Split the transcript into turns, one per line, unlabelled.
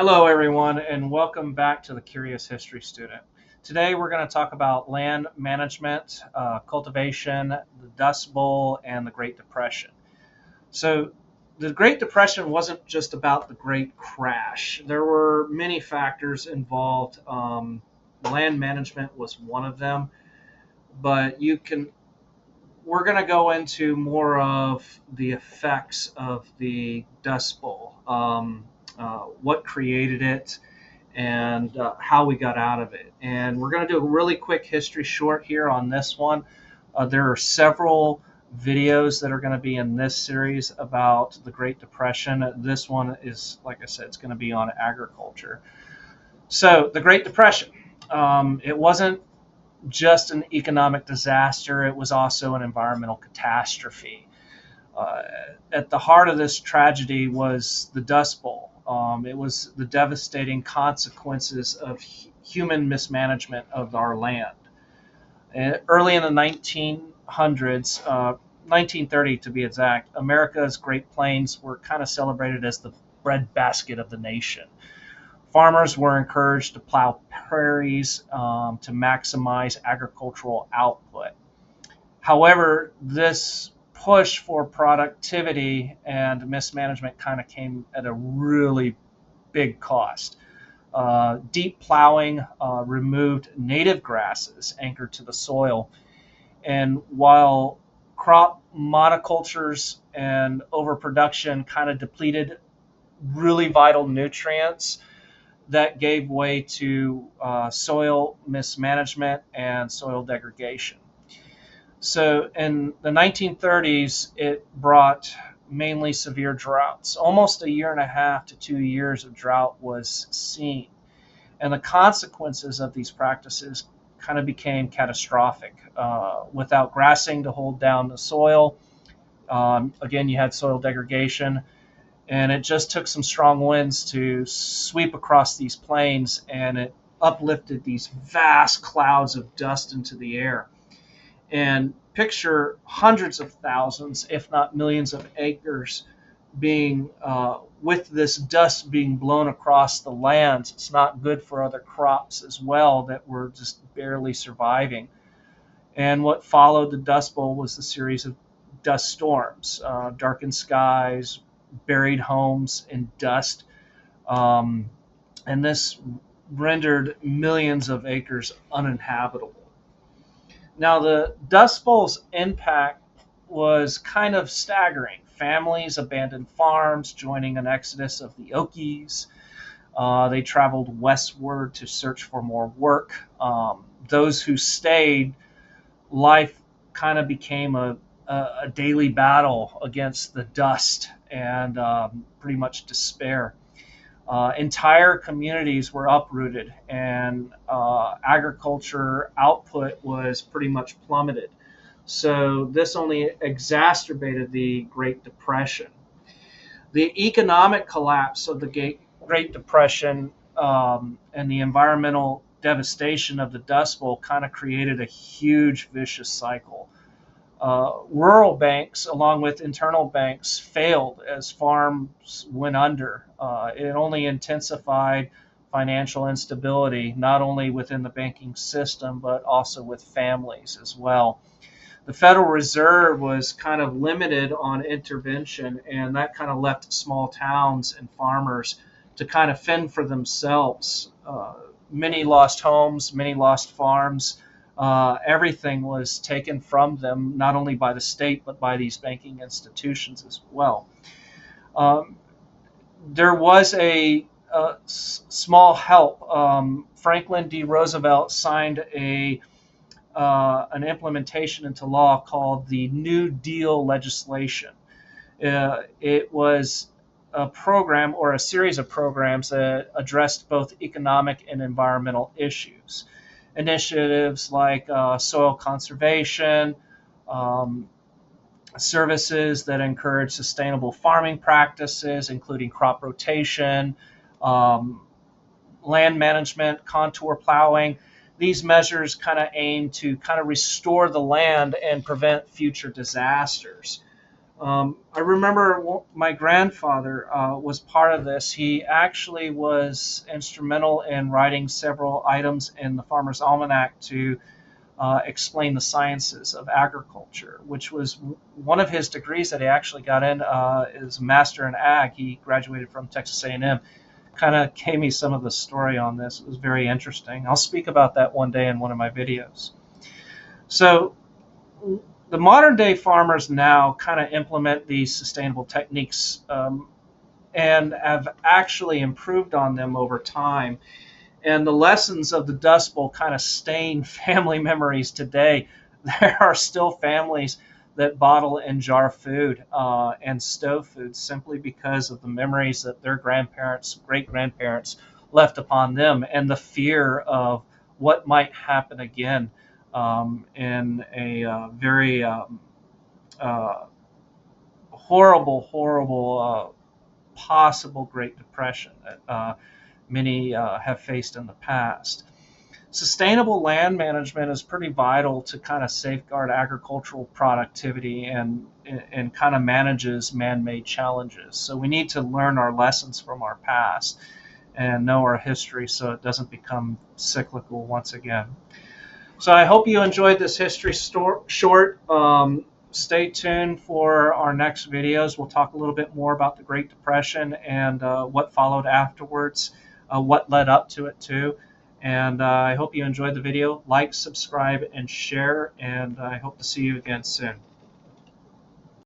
Hello, everyone, and welcome back to the Curious History Student. Today, we're going to talk about land management, cultivation, the Dust Bowl, and the Great Depression. So, the Great Depression wasn't just about the Great Crash. There were many factors involved. Land management was one of them, but we're going to go into more of the effects of the Dust Bowl, what created it, and how we got out of it. And we're going to do a really quick history short here on this one. There are several videos that are going to be in this series about the Great Depression. This one is, like I said, it's going to be on agriculture. So, the Great Depression. It wasn't just an economic disaster, it was also an environmental catastrophe. Uh, at the heart of this tragedy was the Dust Bowl. It was the devastating consequences of human mismanagement of our land. Early in the 1900s, 1930 to be exact, America's Great Plains were kind of celebrated as the breadbasket of the nation. Farmers were encouraged to plow prairies to maximize agricultural output. However, this push for productivity and mismanagement kind of came at a really big cost. Deep plowing removed native grasses anchored to the soil, and while crop monocultures and overproduction kind of depleted really vital nutrients, that gave way to soil mismanagement and soil degradation. So in the 1930s, it brought mainly severe droughts. Almost a year and a half to 2 years of drought was seen. And the consequences of these practices kind of became catastrophic. Without grassing to hold down the soil, again, you had soil degradation. And it just took some strong winds to sweep across these plains, and it uplifted these vast clouds of dust into the air. And picture hundreds of thousands, if not millions of acres being, with this dust being blown across the lands. It's not good for other crops as well that were just barely surviving. And what followed the Dust Bowl was a series of dust storms, darkened skies, buried homes in dust. Um, and this rendered millions of acres uninhabitable. Now, the Dust Bowl's impact was kind of staggering. Families abandoned farms, joining an exodus of the Okies. They traveled westward to search for more work. Those who stayed, life kind of became a daily battle against the dust and pretty much despair. Entire communities were uprooted, and agriculture output was pretty much plummeted. So this only exacerbated the Great Depression. The economic collapse of the Great Depression and the environmental devastation of the Dust Bowl kind of created a huge vicious cycle. Rural banks, along with internal banks, failed as farms went under. It only intensified financial instability, not only within the banking system, but also with families as well. The Federal Reserve was kind of limited on intervention, and that kind of left small towns and farmers to kind of fend for themselves. Many lost homes, many lost farms. Everything was taken from them, not only by the state, but by these banking institutions as well. Um, there was a small help. Franklin D. Roosevelt signed an implementation into law called the New Deal legislation. It was a program or a series of programs that addressed both economic and environmental issues. Initiatives like soil conservation, um, services that encourage sustainable farming practices, including crop rotation, um, land management, contour plowing. These measures kind of aim to kind of restore the land and prevent future disasters. I remember my grandfather was part of this. He actually was instrumental in writing several items in the Farmer's Almanac to explain the sciences of agriculture, which was one of his degrees that he actually got in is Master in Ag. He graduated from Texas A&M. Kind of gave me some of the story on this. It was very interesting. I'll speak about that one day in one of my videos. So the modern day farmers now kind of implement these sustainable techniques and have actually improved on them over time. And the lessons of the Dust Bowl kind of stain family memories today. There are still families that bottle and jar food and stove food simply because of the memories that their grandparents, great grandparents left upon them, and the fear of what might happen again in a very uh, horrible possible Great Depression that many have faced in the past. Sustainable land management is pretty vital to kind of safeguard agricultural productivity and kind of manages man-made challenges. So we need to learn our lessons from our past and know our history so it doesn't become cyclical once again. So I hope you enjoyed this history short. Stay tuned for our next videos. We'll talk a little bit more about the Great Depression and what followed afterwards, what led up to it too. And I hope you enjoyed the video. Like, subscribe, and share. And I hope to see you again soon.